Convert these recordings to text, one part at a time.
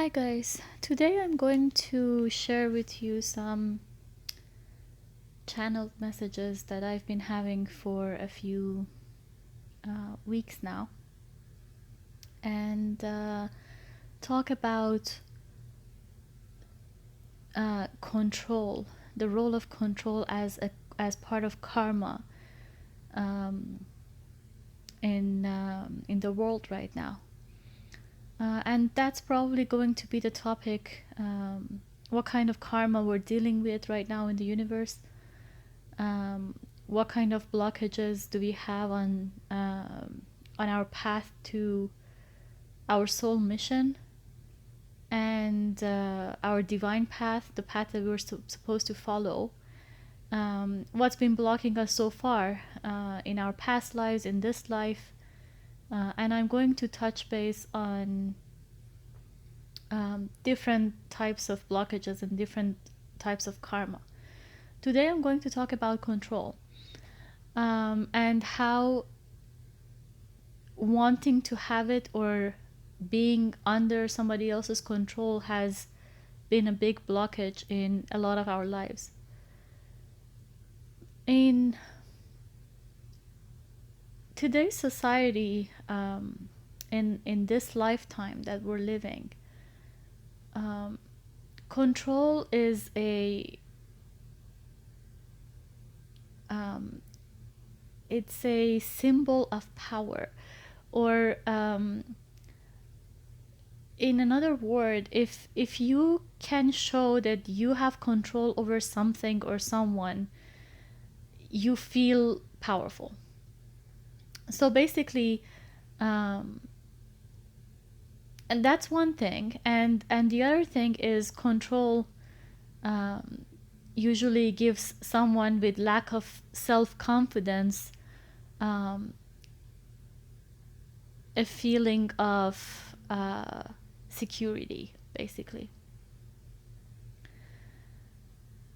Hi guys, today I'm going to share with you some channeled messages that I've been having for a few weeks now, and talk about control, the role of control as part of karma um, in the world right now. And that's probably going to be the topic, what kind of karma we're dealing with right now in the universe. What kind of blockages do we have on our path to our soul mission and our divine path, the path that we're supposed to follow? What's been blocking us so far in our past lives, in this life? And I'm going to touch base on different types of blockages and different types of karma. Today I'm going to talk about control, and how wanting to have it or being under somebody else's control has been a big blockage in a lot of our lives. In today's society, in this lifetime that we're living, control is it's a symbol of power, or in another word, if you can show that you have control over something or someone, you feel powerful. So basically, and that's one thing, and the other thing is control usually gives someone with lack of self-confidence a feeling of security, basically.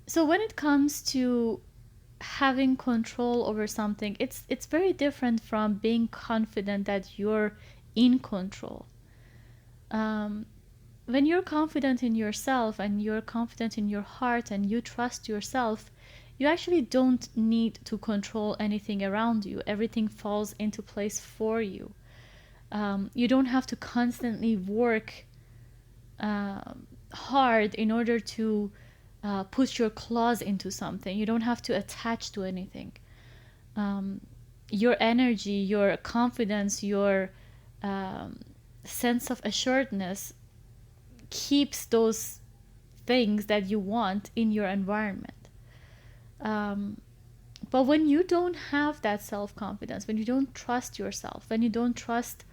So when it comes to having control over something, it's very different from being confident that you're in control. When you're confident in yourself and you're confident in your heart and you trust yourself, you actually don't need to control anything around you. Everything falls into place for you. You don't have to constantly work hard in order to put your claws into something. You don't have to attach to anything. Your energy, your confidence, your sense of assuredness keeps those things that you want in your environment. But when you don't have that self-confidence, when you don't trust yourself, when you don't trust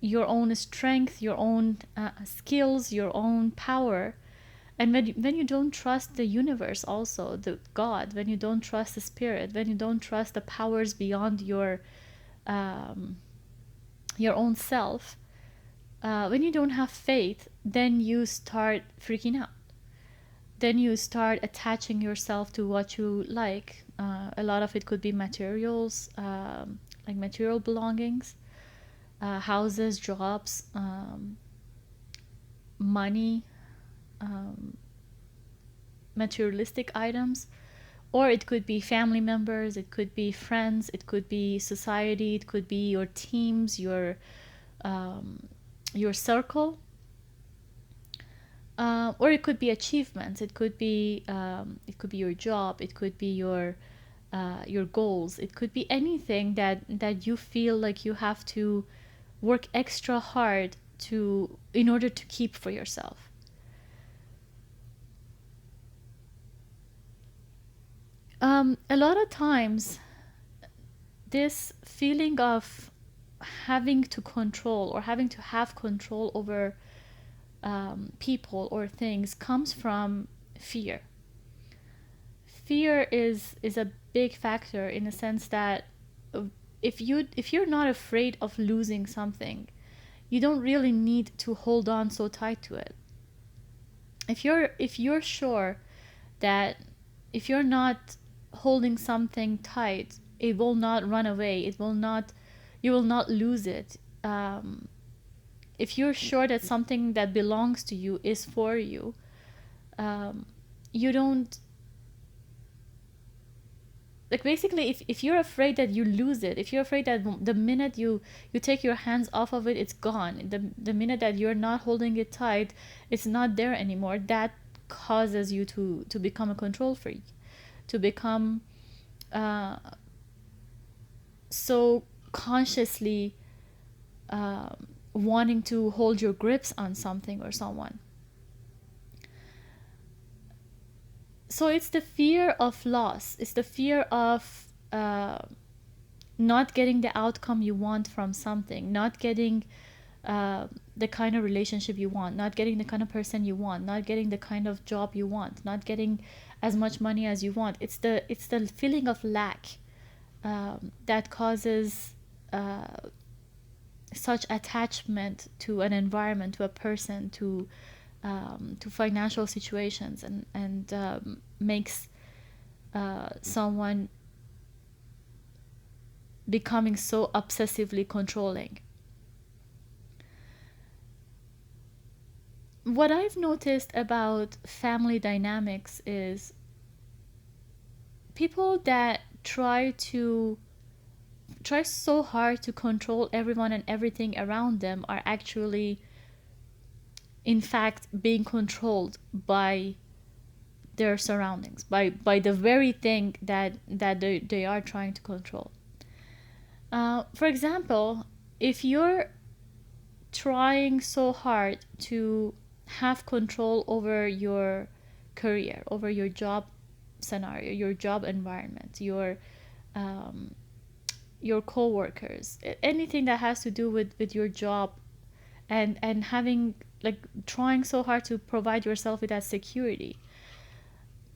your own strength, your own skills, your own power, and when you don't trust the universe, also the God, when you don't trust the spirit, when you don't trust the powers beyond your own self, when you don't have faith, then you start freaking out. Then you start attaching yourself to what you like. A lot of it could be materials, like material belongings, houses, jobs, money, materialistic items. Or it could be family members, it could be friends, it could be society, it could be your teams, your circle, or it could be achievements. It could be your job. It could be your goals. It could be anything that you feel like you have to work extra hard to in order to keep for yourself. A lot of times, this feeling of having to control or having to have control over people or things comes from fear. Fear is a big factor, in the sense that if you're not afraid of losing something, you don't really need to hold on so tight to it. If you're sure that if you're not holding something tight, it will not run away. You will not lose it. if you're sure that something that belongs to you is for you, you don't, like, basically, if you're afraid that you lose it, if you're afraid that the minute you take your hands off of it, it's gone, the minute that you're not holding it tight, it's not there anymore, that causes you to become a control freak, to become so consciously wanting to hold your grips on something or someone. So it's the fear of loss, it's the fear of not getting the outcome you want from something, not getting the kind of relationship you want, not getting the kind of person you want, not getting the kind of job you want, not getting as much money as you want. It's the feeling of lack that causes such attachment to an environment, to a person, to financial situations, and makes someone becoming so obsessively controlling. What I've noticed about family dynamics is people that try so hard to control everyone and everything around them are actually, in fact, being controlled by their surroundings, by the very thing that they are trying to control. For example, if you're trying so hard to have control over your career, over your job scenario, your job environment, your co-workers, anything that has to do with your job, and having, like, trying so hard to provide yourself with that security,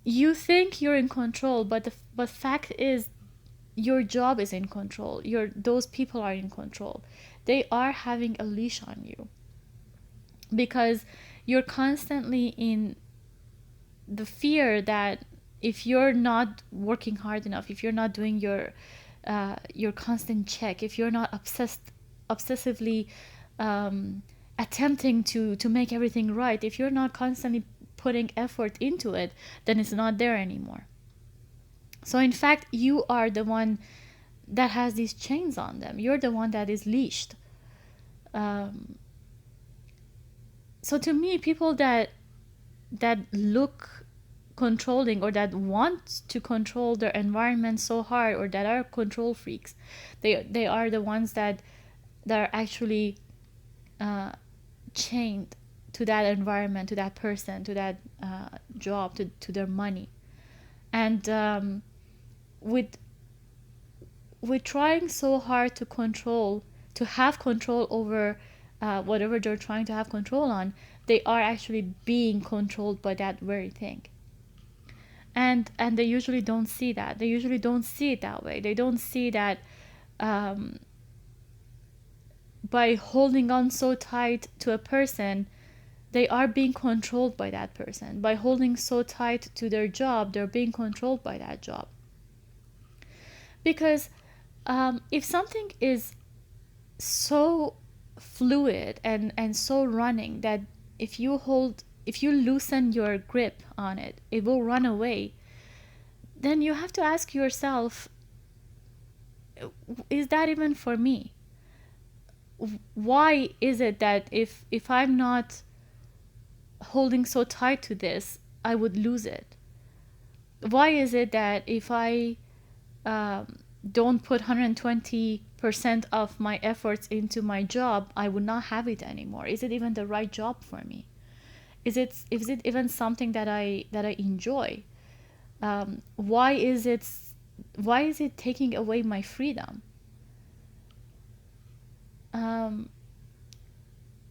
you think you're in control, but but fact is your job is in control, those people are in control, they are having a leash on you, because you're constantly in the fear that if you're not working hard enough, if you're not doing your constant check, if you're not obsessively attempting to make everything right, if you're not constantly putting effort into it, then it's not there anymore. So in fact, you are the one that has these chains on them. You're the one that is leashed. So to me, people that look controlling, or that want to control their environment so hard, or that are control freaks, they are the ones that are actually chained to that environment, to that person, to that job, to their money. And with trying so hard to have control over whatever they're trying to have control on, they are actually being controlled by that very thing. And they usually don't see that. They usually don't see it that way. They don't see that by holding on so tight to a person, they are being controlled by that person. By holding so tight to their job, they're being controlled by that job. Because if something is so fluid and so running that if you loosen your grip on it, it will run away, then you have to ask yourself, is that even for me? Why is it that if I'm not holding so tight to this, I would lose it? Why is it that if I don't put 120% of my efforts into my job, I would not have it anymore? Is it even the right job for me? Is it even something that I enjoy? Why is it taking away my freedom?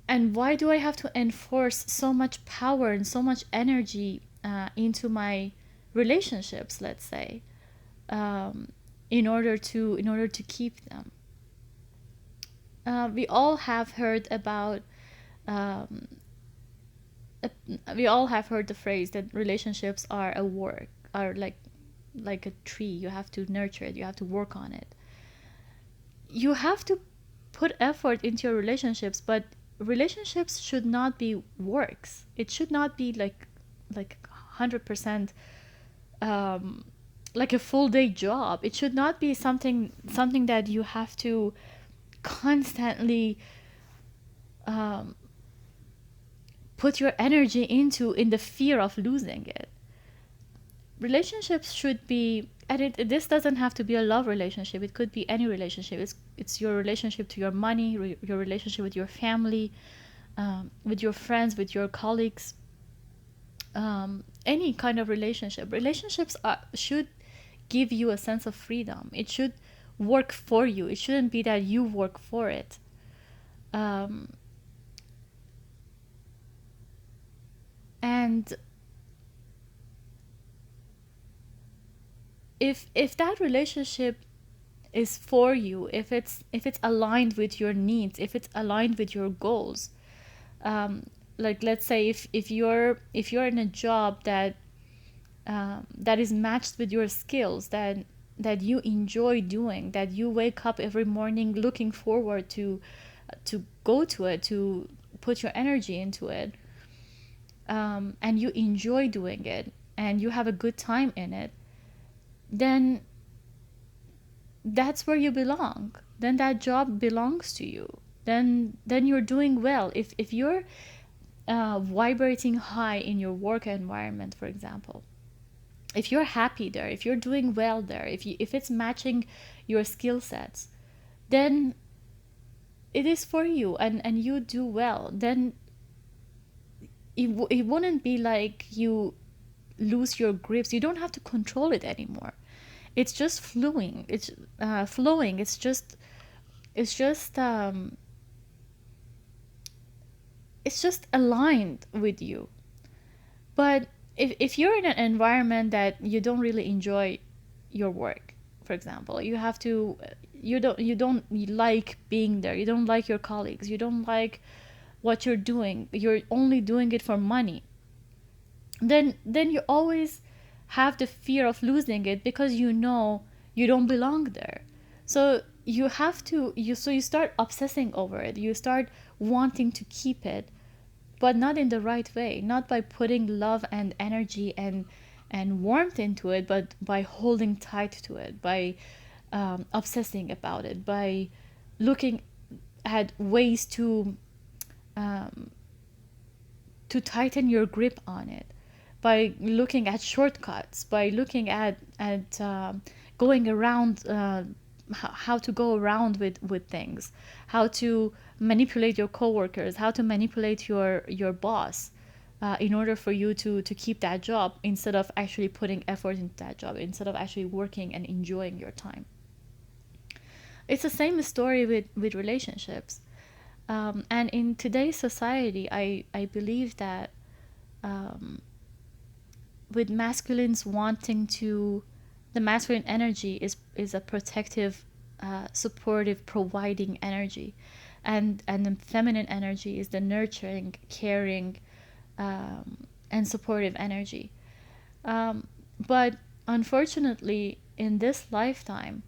And why do I have to enforce so much power and so much energy into my relationships, let's say, in order to keep them? We all have heard about we all have heard the phrase that relationships are a work, are like a tree. You have to nurture it, you have to work on it, you have to put effort into your relationships, but relationships should not be works. It should not be like 100% um, like a full day job. It should not be something that you have to constantly um, put your energy into in the fear of losing it. Relationships should be, and this doesn't have to be a love relationship. It could be any relationship. It's your relationship to your money, your relationship with your family, with your friends, with your colleagues, any kind of relationship. Relationships should give you a sense of freedom. It should work for you. It shouldn't be that you work for it. Um, and if that relationship is for you, if it's aligned with your needs, if it's aligned with your goals, um, like let's say if you're in a job that is matched with your skills, that you enjoy doing, that you wake up every morning looking forward to go to it, to put your energy into it, and you enjoy doing it and you have a good time in it, then that's where you belong. Then that job belongs to you. Then you're doing well. If you're vibrating high in your work environment, for example, if you're happy there, if you're doing well there, if it's matching your skill sets, then it is for you, and you do well. Then it wouldn't be like you lose your grips. You don't have to control it anymore. It's just flowing. It's flowing. It's just it's just aligned with you. But if you're in an environment that you don't really enjoy your work, for example, you don't like being there, you don't like your colleagues, you don't like what you're doing, you're only doing it for money, then you always have the fear of losing it because you know you don't belong there. So you start obsessing over it, you start wanting to keep it, but not in the right way, not by putting love and energy and warmth into it, but by holding tight to it, by obsessing about it, by looking at ways um, to tighten your grip on it, by looking at shortcuts, by looking at going around, how to go around with things, how to manipulate your coworkers, how to manipulate your boss, in order for you to keep that job, instead of actually putting effort into that job, instead of actually working and enjoying your time. It's the same story with relationships. And in today's society, I believe that um, with masculines wanting to, the masculine energy is a protective, supportive, providing energy, and the feminine energy is the nurturing, caring, and supportive energy. But unfortunately, in this lifetime,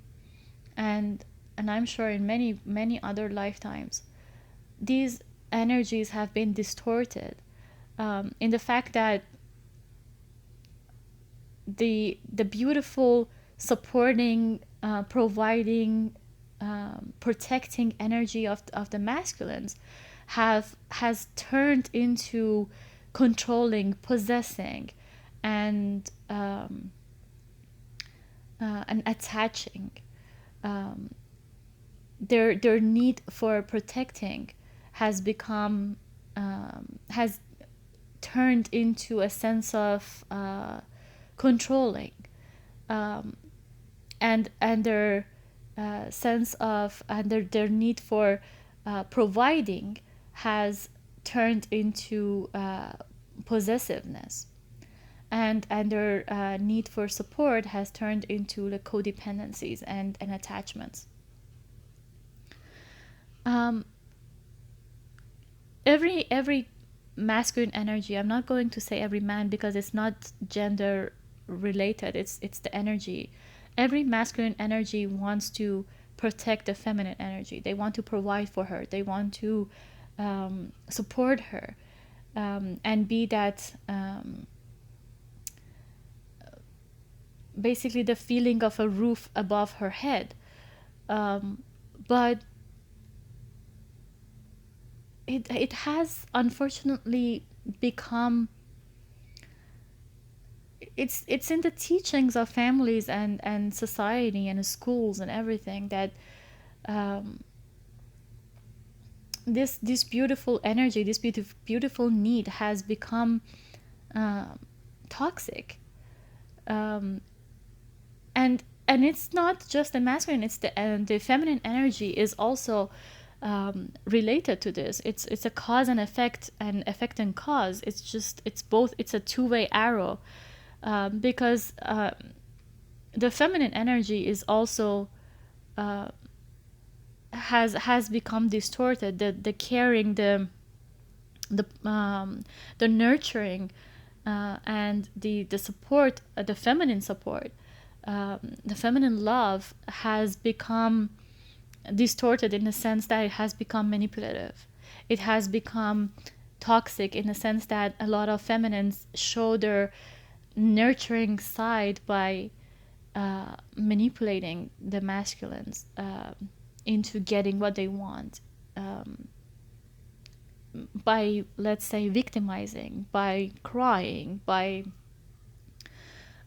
and I'm sure in many other lifetimes, these energies have been distorted, in the fact that the beautiful, supporting, providing, protecting energy of the masculines has turned into controlling, possessing, and attaching. Um, their need for protecting has become, has turned into a sense of controlling, um, and their sense of, and their need for providing has turned into possessiveness, and their need for support has turned into the codependencies and attachments. um, every masculine energy, I'm not going to say every man because it's not gender related, it's the energy. Every masculine energy wants to protect the feminine energy. They want to provide for her, they want to support her, and be that, basically the feeling of a roof above her head. But it has unfortunately become, it's in the teachings of families and society and schools and everything, that um, this beautiful energy, this beautiful need has become um toxic. um, and it's not just the masculine, it's the feminine energy is also related to this. It's a cause and effect, and effect and cause. It's just, it's both, it's a two-way arrow. Because the feminine energy is also uh, has become distorted. The caring, the nurturing, and the support, the feminine support, the feminine love has become distorted, in the sense that it has become manipulative. It has become toxic, in the sense that a lot of feminines show their nurturing side by manipulating the masculines into getting what they want, by, let's say, victimizing, by crying, by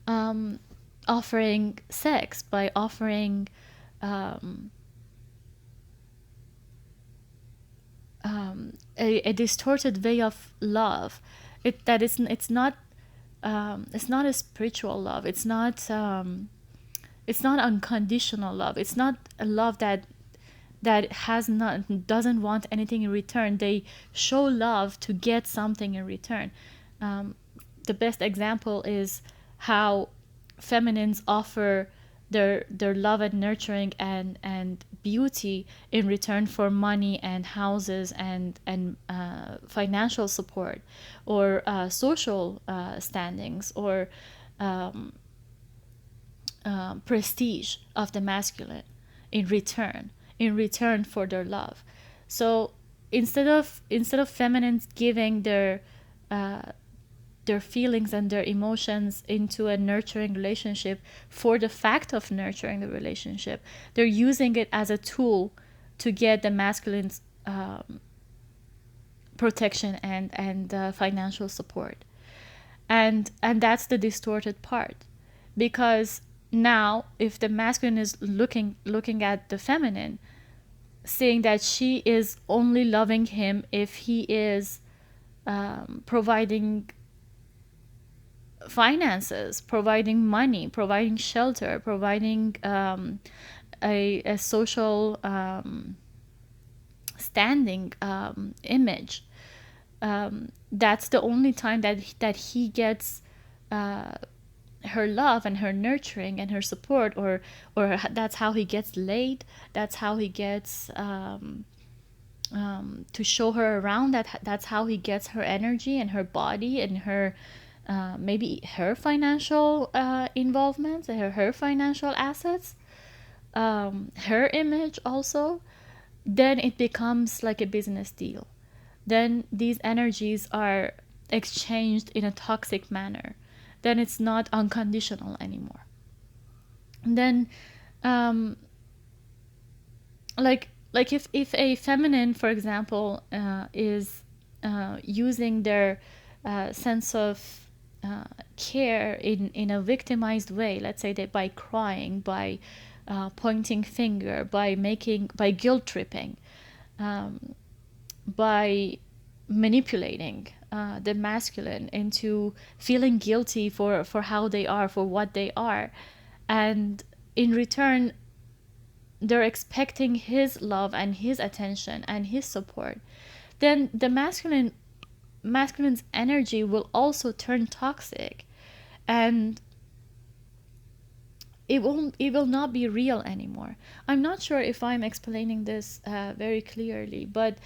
um, offering sex, by offering um, a distorted way of love. It's not a spiritual love. It's not unconditional love. It's not a love that has not doesn't want anything in return. They show love to get something in return. Um, the best example is how feminines offer their love and nurturing and beauty in return for money and houses and financial support, or social standings, or um, prestige of the masculine in return for their love. So instead of feminines giving uh, their feelings and their emotions into a nurturing relationship for the fact of nurturing the relationship, they're using it as a tool to get the masculine's protection and financial support. And that's the distorted part, because now if the masculine is looking at the feminine, saying that she is only loving him if he is providing finances, providing money, providing shelter, providing a social standing, image. That's the only time that he gets her love and her nurturing and her support, or that's how he gets laid. That's how he gets to show her around. That's how he gets her energy and her body and her maybe her financial involvements, her financial assets, her image also. Then it becomes like a business deal. Then these energies are exchanged in a toxic manner. Then it's not unconditional anymore. And then um, like if a feminine, for example, is using their sense of care in a victimized way, let's say that by crying, by pointing finger, by guilt tripping, by manipulating the masculine into feeling guilty for how they are, for what they are, and in return they're expecting his love and his attention and his support, then the masculine's energy will also turn toxic, and it will not be real anymore. I'm not sure if I'm explaining this very clearly, but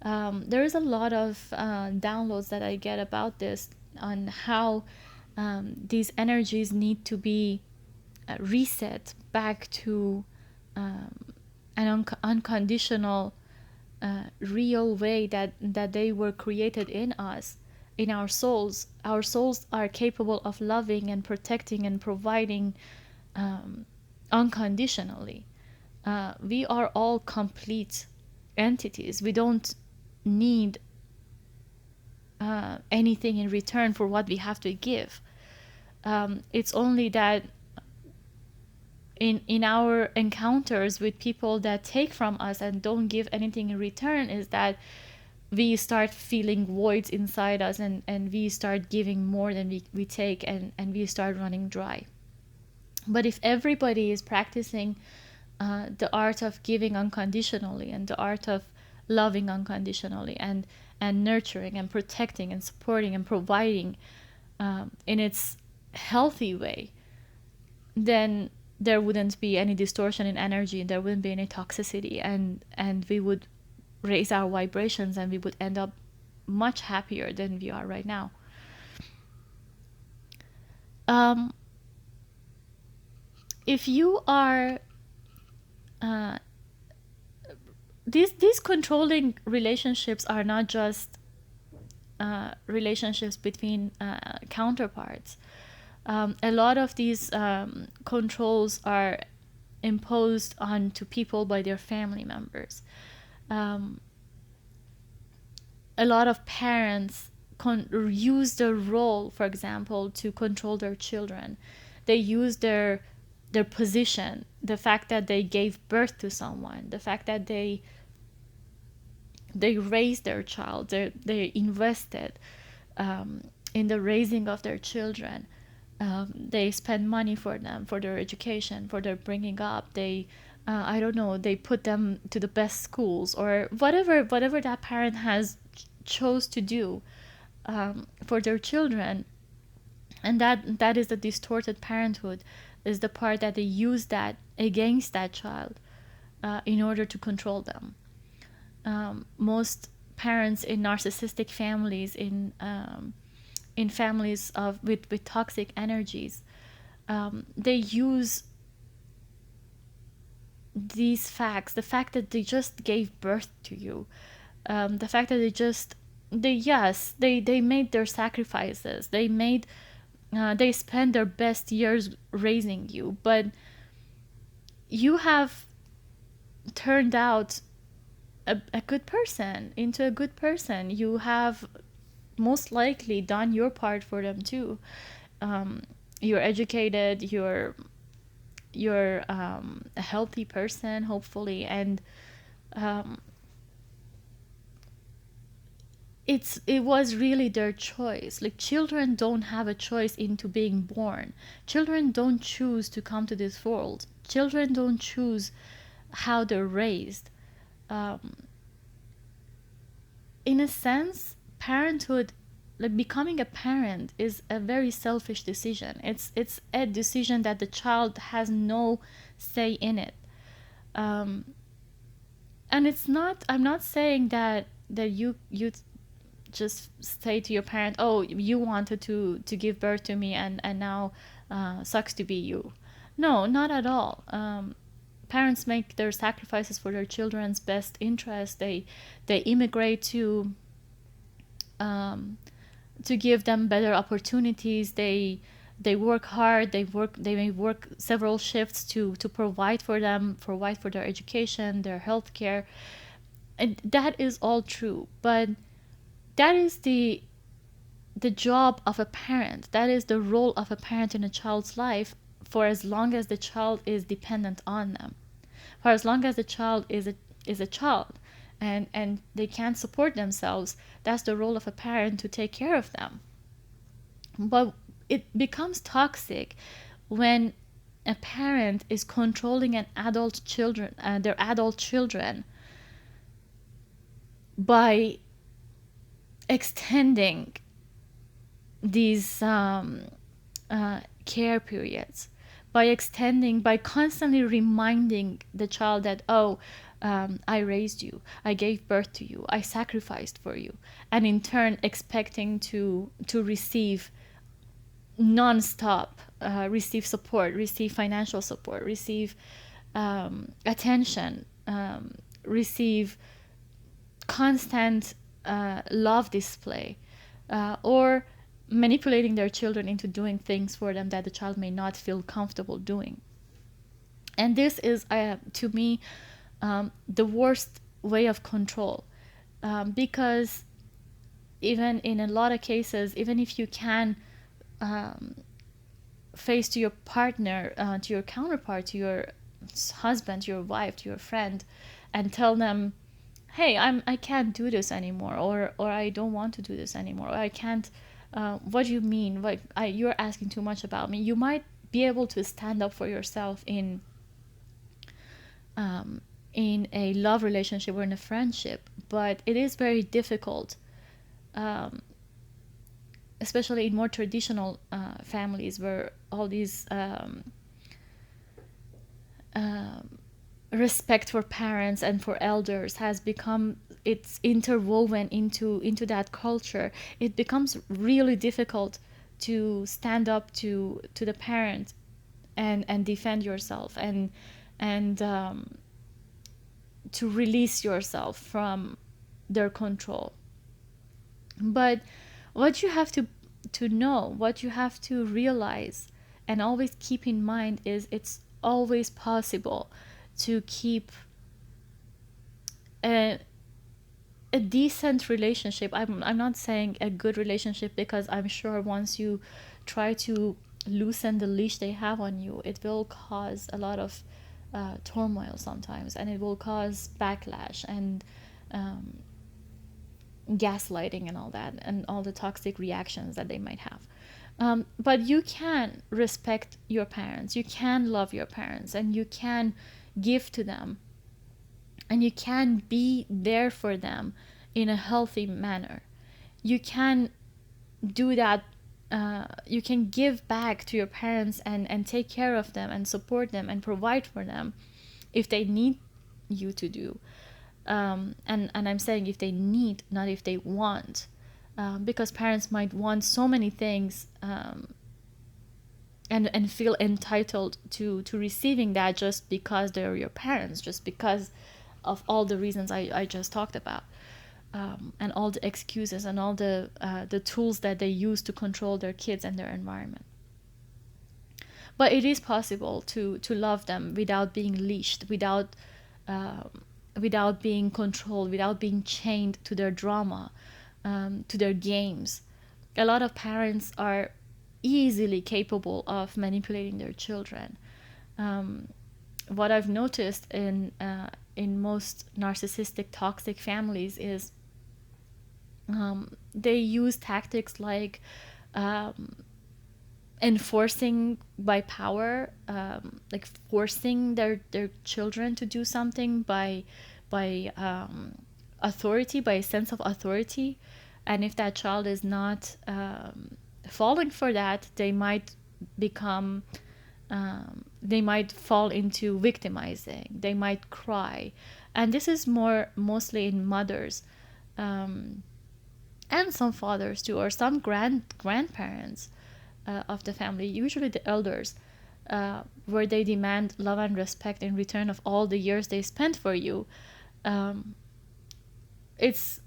there is a lot of downloads that I get about this, on how these energies need to be reset back to an unconditional real way that they were created in us, in our souls. Our souls are capable of loving and protecting and providing unconditionally. We are all complete entities. We don't need anything in return for what we have to give. It's only that in our encounters with people that take from us and don't give anything in return, is that we start feeling voids inside us, and we start giving more than we take, and we start running dry. But if everybody is practicing the art of giving unconditionally, and the art of loving unconditionally, and nurturing and protecting and supporting and providing in its healthy way, then there wouldn't be any distortion in energy, and there wouldn't be any toxicity, and we would raise our vibrations, and we would end up much happier than we are right now. If you are these controlling relationships are not just relationships between counterparts. A lot of these controls are imposed onto people by their family members. A lot of parents use their role, for example, to control their children. They use their position, the fact that they gave birth to someone, the fact that they raised their child, they invested in the raising of their children. They spend money for them, for their education, for their bringing up. They I don't know, they put them to the best schools, or whatever that parent has chose to do for their children. And that is the distorted parenthood, is the part that they use that against that child in order to control them. Most parents in narcissistic families, in families with toxic energies, they use these facts, the fact that they just gave birth to you, the fact that they made their sacrifices, they spent their best years raising you, but you have turned out a good person, into a good person. You have most likely done your part for them too. You're educated, you're a healthy person, hopefully, and it was really their choice. Like, children don't have a choice into being born. Children don't choose to come to this world. Children don't choose how they're raised. In a sense, parenthood, like becoming a parent, is a very selfish decision. It's a decision that the child has no say in it. And it's not, I'm not saying that you just say to your parent, oh, you wanted to give birth to me, and now sucks to be you. No, not at all. Parents make their sacrifices for their children's best interest. They immigrate to give them better opportunities. They work hard. They may work several shifts to provide for them, provide for their education, their health care. And that is all true. But that is the job of a parent. That is the role of a parent in a child's life, for as long as the child is dependent on them, for as long as the child is a child, and they can't support themselves. That's the role of a parent, to take care of them. But it becomes toxic when a parent is controlling their adult children by extending these care periods, by constantly reminding the child that, oh, I raised you, I gave birth to you, I sacrificed for you, and in turn expecting to receive non-stop, receive support, receive financial support, receive attention, receive constant love display, or manipulating their children into doing things for them that the child may not feel comfortable doing. And this is, to me, the worst way of control, because even in a lot of cases, even if you can face to your partner, to your counterpart, to your husband, to your wife, to your friend, and tell them, hey, I can't do this anymore, or I don't want to do this anymore, or I can't, what do you mean, like, you're asking too much about me. You might be able to stand up for yourself in a love relationship or in a friendship, but it is very difficult, especially in more traditional families, where all these respect for parents and for elders has become, it's interwoven into that culture. It becomes really difficult to stand up to the parent and defend yourself, and to release yourself from their control. But what you have to know, what you have to realize and always keep in mind is, it's always possible to keep a decent relationship. I'm not saying a good relationship, because I'm sure once you try to loosen the leash they have on you, it will cause a lot of turmoil sometimes, and it will cause backlash and gaslighting and all that, and all the toxic reactions that they might have. But you can respect your parents, you can love your parents, and you can give to them, and you can be there for them in a healthy manner. You can do that. You can give back to your parents and take care of them and support them and provide for them if they need you to do. And I'm saying if they need, not if they want, because parents might want so many things, and feel entitled to receiving that, just because they're your parents, just because of all the reasons I just talked about, and all the excuses and all the tools that they use to control their kids and their environment. But it is possible to love them without being leashed, without being controlled, without being chained to their drama, to their games. A lot of parents are easily capable of manipulating their children. What I've noticed in most narcissistic, toxic families is, they use tactics like, enforcing by power, like forcing their children to do something by authority, by a sense of authority. And if that child is not falling for that, they might become, they might fall into victimizing, they might cry. And this is mostly in mothers, and some fathers too, or some grandparents of the family, usually the elders, where they demand love and respect in return of all the years they spent for you. It's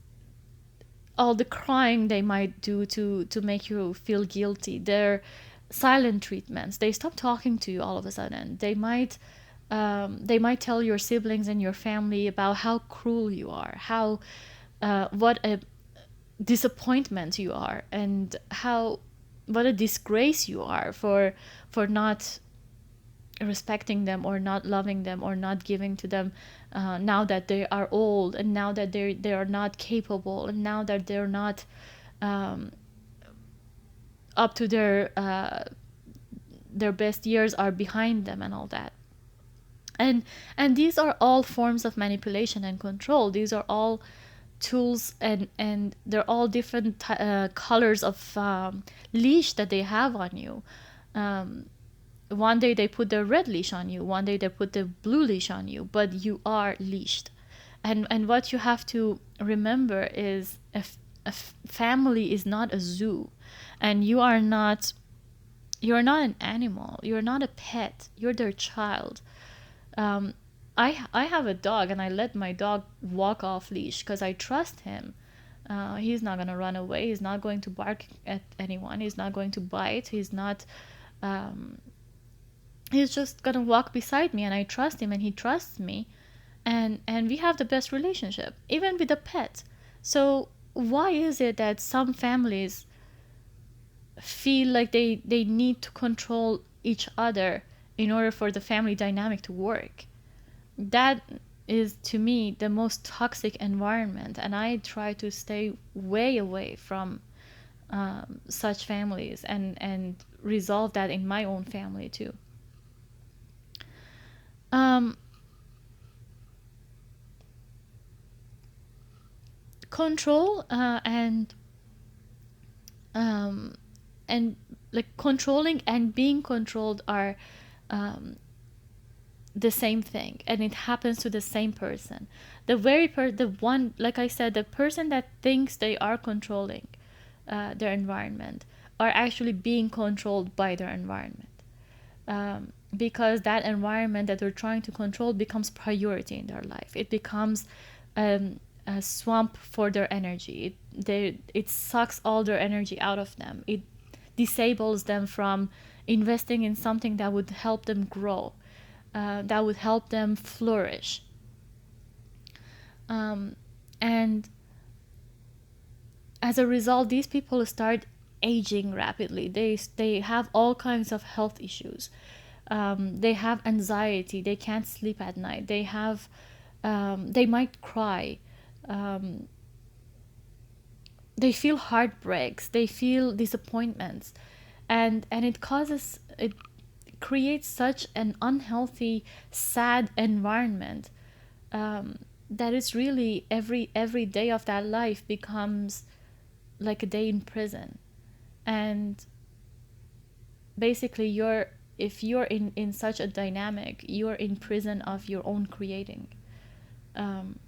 all the crying they might do to make you feel guilty. Their silent treatments. They stop talking to you all of a sudden. They might tell your siblings and your family about how cruel you are, how what a disappointment you are, and how what a disgrace you are for not respecting them, or not loving them, or not giving to them, now that they are old, and now that they are not capable, and now that they're not up to their best years are behind them, and all that. And these are all forms of manipulation and control. These are all tools, and they're all different colors of leash that they have on you. One day they put the red leash on you, one day they put the blue leash on you, but you are leashed. And what you have to remember is, a family is not a zoo, and you're not an animal, you're not a pet, you're their child. I have a dog, and I let my dog walk off leash because I trust him. He's not gonna run away. He's not going to bark at anyone. He's not going to bite. He's not. Um, he's just gonna walk beside me, and I trust him, and he trusts me, and we have the best relationship, even with a pet. So why is it that some families feel like they need to control each other in order for the family dynamic to work? That is, to me, the most toxic environment, and I try to stay way away from such families, and resolve that in my own family too. um, Control, um, and like controlling and being controlled are um, the same thing, and it happens to the same person. The one, like I said, the person that thinks they are controlling their environment are actually being controlled by their environment, because that environment that they're trying to control becomes priority in their life. It becomes a swamp for their energy. It sucks all their energy out of them. It disables them from investing in something that would help them grow, that would help them flourish. Um, and as a result, these people start aging rapidly. They have all kinds of health issues. They have anxiety. They can't sleep at night. They might cry. Um, they feel heartbreaks. They feel disappointments, and it creates such an unhealthy, sad environment, that is really every day of that life becomes like a day in prison. And basically, if you're in such a dynamic, you're in prison of your own creating. um,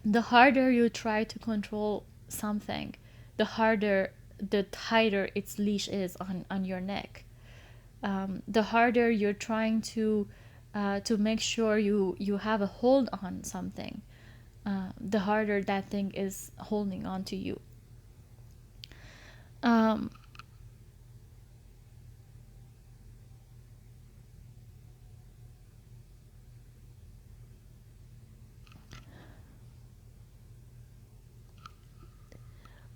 the harder you try to control something, the tighter its leash is on your neck. The harder you're trying to make sure you have a hold on something, the harder that thing is holding on to you. um,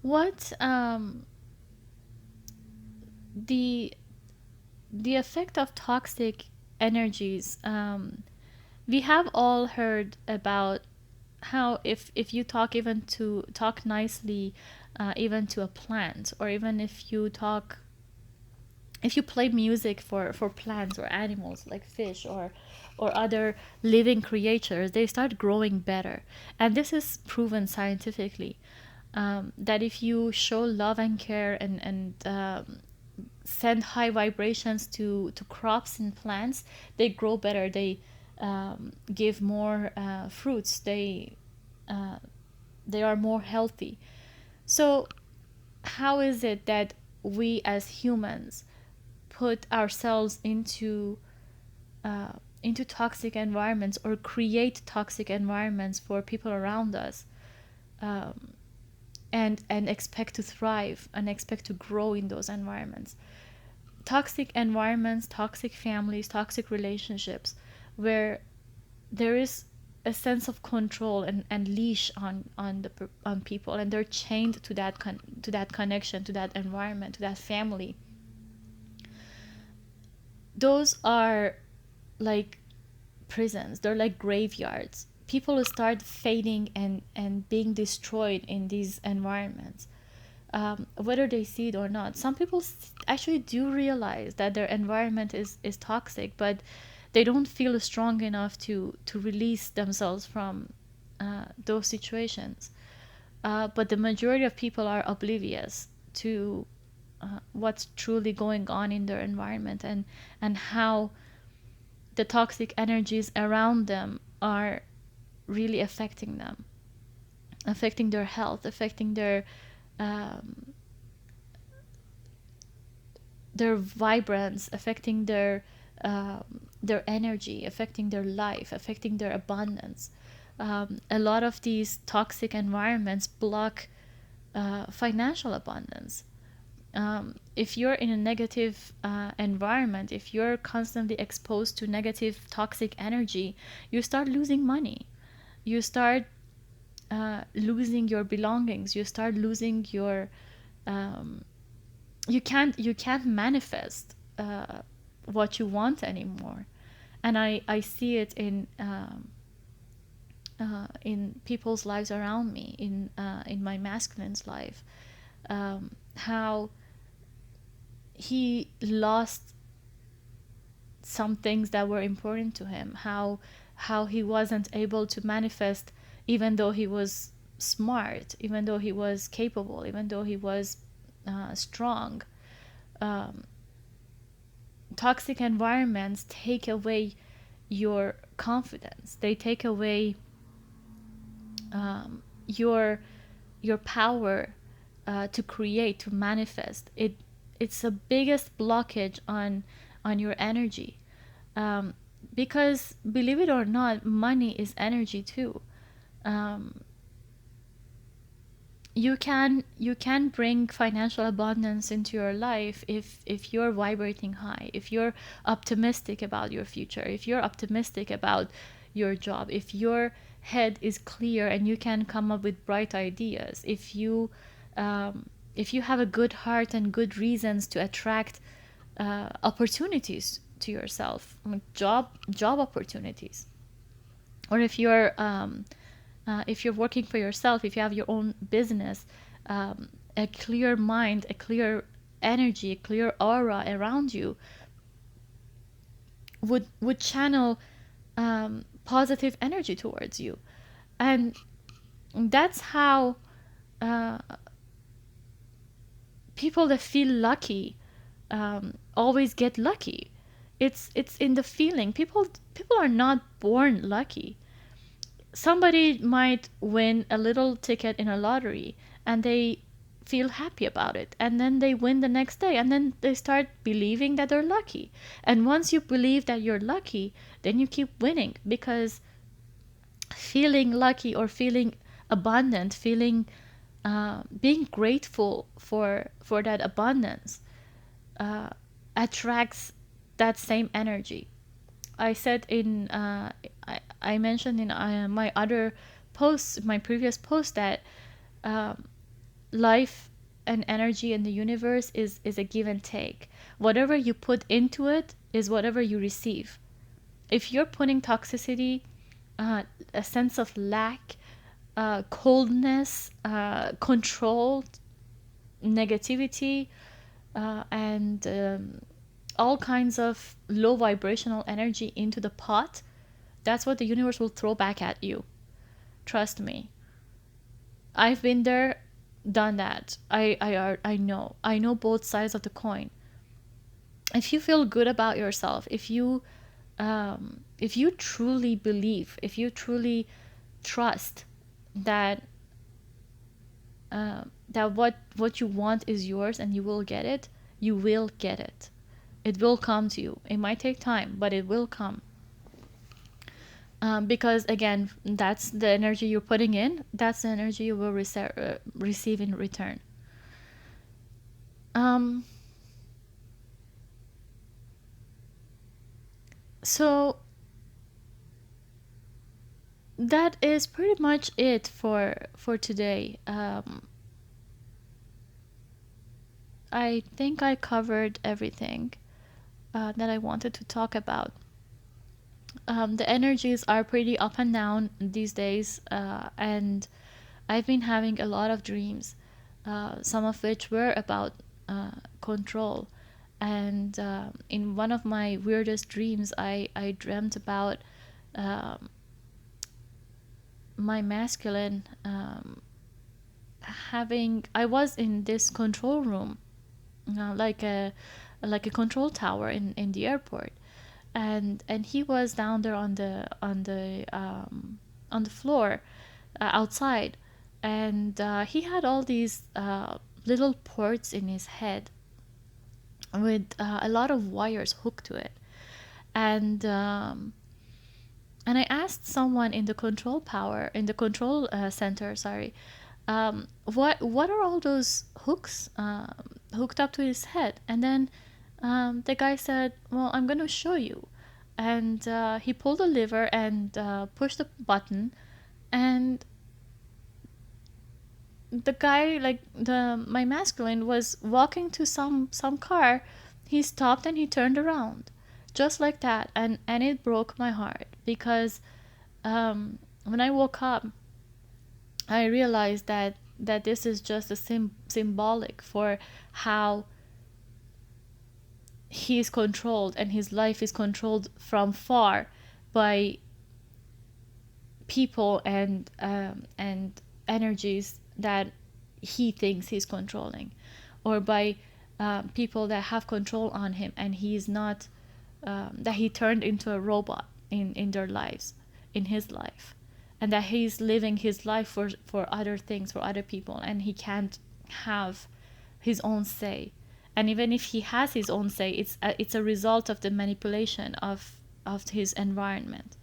what the the effect of toxic energies, we have all heard about how if you talk nicely, even to a plant, or even if you play music for plants or animals like fish or other living creatures, they start growing better. And this is proven scientifically, that if you show love and care, and send high vibrations to crops and plants, they grow better. They give more fruits. Uh, they are more healthy. So how is it that we as humans put ourselves uh, into toxic environments, or create toxic environments for people around us, um, and expect to thrive and expect to grow in those environments? Toxic environments, toxic families, toxic relationships, where there is a sense of control and leash on people, and they're chained to to that connection, to that environment, to that family. Those are like prisons. They're like graveyards. People start fading and being destroyed in these environments, whether they see it or not. Some people actually do realize that their environment is toxic, but they don't feel strong enough to release themselves from those situations. But the majority of people are oblivious to what's truly going on in their environment, and how the toxic energies around them are really affecting them, affecting their health, affecting um, their vibrance, affecting their energy, affecting their life, affecting their abundance. A lot of these toxic environments block financial abundance. If you're in a negative environment, if you're constantly exposed to negative toxic energy, you start losing money. You start losing your belongings. You start losing your you can't manifest what you want anymore. And I see it in people's lives around me, in my masculine's life, how he lost some things that were important to him, how he wasn't able to manifest, even though he was smart, even though he was capable, even though he was strong. um, Toxic environments take away your confidence. They take away your power to create, to manifest. It's the biggest blockage on your energy, um, because believe it or not, money is energy too. Um, you can bring financial abundance into your life if you're vibrating high, if you're optimistic about your future, if you're optimistic about your job, if your head is clear and you can come up with bright ideas, if you have a good heart and good reasons to attract opportunities to yourself, like job opportunities. Or if you're working for yourself, if you have your own business, a clear mind, a clear energy, a clear aura around you would channel positive energy towards you. And that's how uh, people that feel lucky always get lucky. It's in the feeling. People are not born lucky. Somebody might win a little ticket in a lottery and they feel happy about it, and then they win the next day, and then they start believing that they're lucky. And once you believe that you're lucky, then you keep winning, because feeling lucky or feeling abundant, feeling being grateful for that abundance uh, attracts that same energy. I said in I mentioned in my other posts, my previous post, that um, life and energy in the universe is a give and take. Whatever you put into it is whatever you receive. If you're putting toxicity, a sense of lack, coldness, control, negativity, and all kinds of low vibrational energy into the pot, that's what the universe will throw back at you. Trust me. I've been there, done that. I know both sides of the coin. If you feel good about yourself, if you truly believe, if you truly trust that that what you want is yours and you will get it, you will get it. It will come to you. It might take time, but it will come. Because again, that's the energy you're putting in. That's the energy you will receive in return. Um, so that is pretty much it for today. I think I covered everything that I wanted to talk about. The energies are pretty up and down these days, and I've been having a lot of dreams, some of which were about control. And in one of my weirdest dreams, I dreamt about um, my masculine I was in this control room, like a control tower in the airport, and he was down there on the floor outside, and he had all these little ports in his head with a lot of wires hooked to it. And and I asked someone in the control center, sorry, what are all those hooks hooked up to his head? And then the guy said, well, I'm going to show you. And he pulled the lever and pushed the button, and the guy, like the my masculine, was walking to some car. He stopped and he turned around, just like that, and it broke my heart because when I woke up, I realized that this is just a symbolic for how he is controlled and his life is controlled from far by people and energies that he thinks he's controlling, or by people that have control on him, and he's not, that he turned into a robot in their lives, in his life, and that he's living his life for other things, for other people, and he can't have his own say. And even if he has his own say, it's a result of the manipulation of his environment.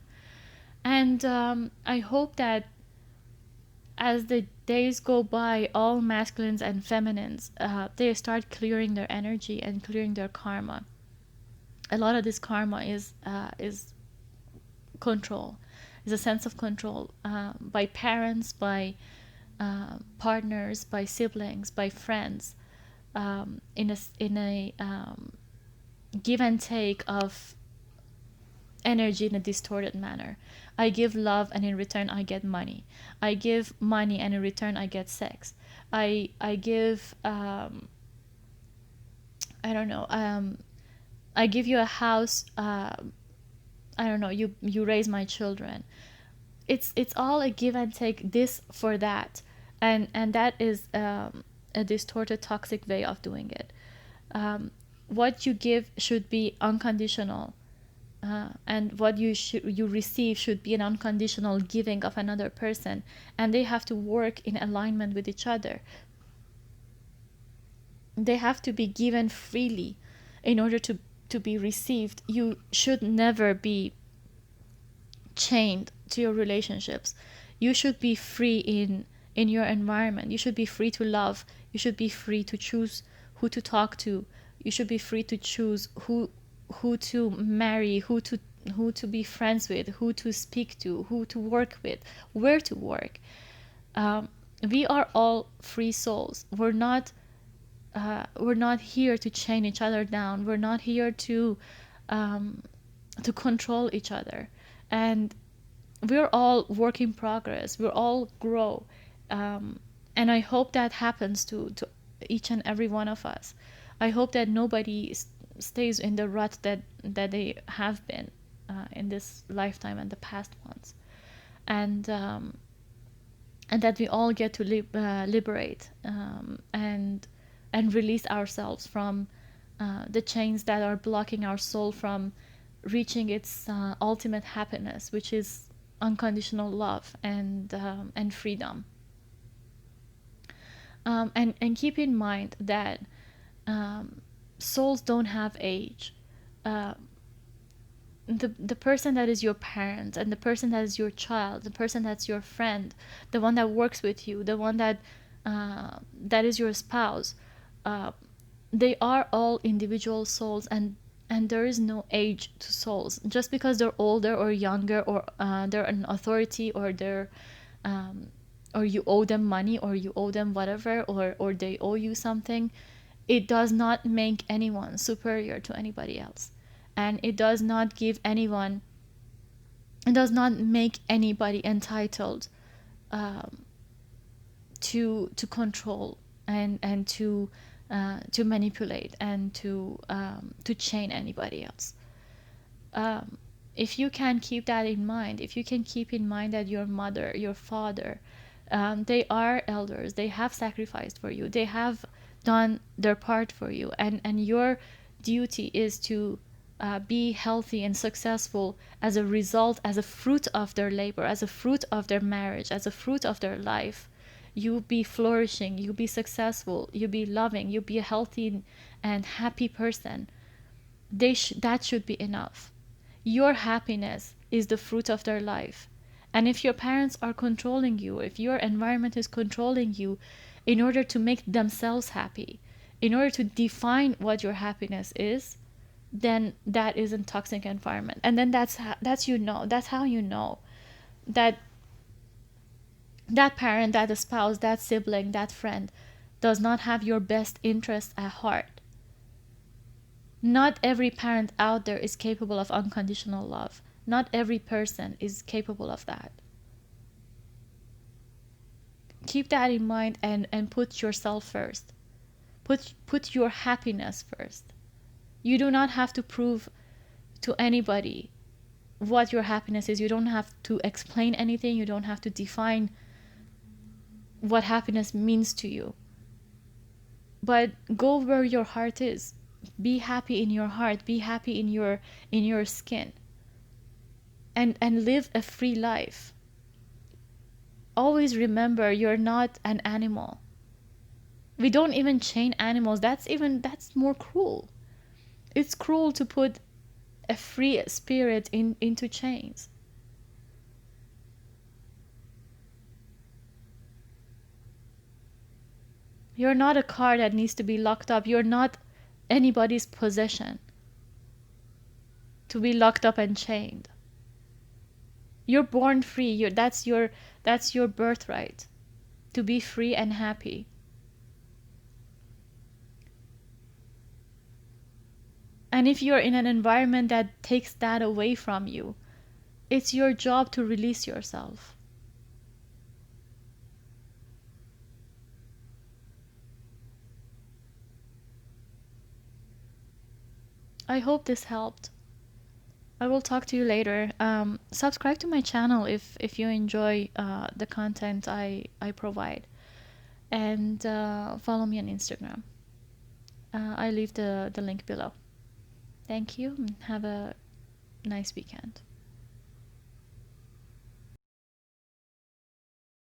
And I hope that as the days go by, all masculines and feminines, they start clearing their energy and clearing their karma. A lot of this karma is control, is a sense of control, by parents, by partners, by siblings, by friends, in a give and take of energy in a distorted manner. I give love and in return I get money. I give money and in return I get sex. I give I don't know, I give you a house, I don't know, you raise my children. It's all a give and take, this for that. And that is a distorted, toxic way of doing it. What you give should be unconditional, and what you receive should be an unconditional giving of another person, and they have to work in alignment with each other. They have to be given freely in order to be received. You should never be chained to your relationships. You should be free in your environment. You should be free to love. You should be free to choose who to talk to. You should be free to choose who to marry, who to be friends with, who to speak to, who to work with, where to work. We are all free souls. We're not here to chain each other down. We're not here to control each other. And we're all work in progress. We're all grow. And I hope that happens to each and every one of us. I hope that nobody stays in the rut that they have been in this lifetime and the past ones. And that we all get to liberate, and release ourselves from the chains that are blocking our soul from reaching its ultimate happiness, which is unconditional love and freedom. And keep in mind that souls don't have age. The person that is your parent, and the person that is your child, the person that's your friend, the one that works with you, the one that is your spouse, they are all individual souls, and there is no age to souls. Just because they're older or younger, or they're an authority, or they're or you owe them money, or you owe them whatever, or they owe you something, it does not make anyone superior to anybody else. And it does not give anyone, it does not make anybody entitled to control and to manipulate and to chain anybody else. If you can keep that in mind, if you can keep in mind that your mother, your father, they are elders, they have sacrificed for you, they have done their part for you, and your duty is to be healthy and successful as a result, as a fruit of their labor, as a fruit of their marriage, as a fruit of their life. You be flourishing, you be successful, you be loving, you be a healthy and happy person. That should be enough. Your happiness is the fruit of their life. And if your parents are controlling you, if your environment is controlling you in order to make themselves happy, in order to define what your happiness is, then that is a toxic environment. And then that's how you know that that parent, that spouse, that sibling, that friend does not have your best interest at heart. Not every parent out there is capable of unconditional love. Not every person is capable of that. Keep that in mind, and put yourself first. Put your happiness first. You do not have to prove to anybody what your happiness is. You don't have to explain anything. You don't have to define what happiness means to you. But go where your heart is. Be happy in your heart. Be happy in your skin. And live a free life. Always remember, you're not an animal. We don't even chain animals. That's more cruel. It's cruel to put a free spirit into chains. You're not a car that needs to be locked up. You're not anybody's possession to be locked up and chained. You're born free. That's your birthright, to be free and happy. And if you're in an environment that takes that away from you, it's your job to release yourself. I hope this helped. I will talk to you later. Subscribe to my channel if you enjoy the content I provide. And follow me on Instagram. I leave the link below. Thank you, and have a nice weekend.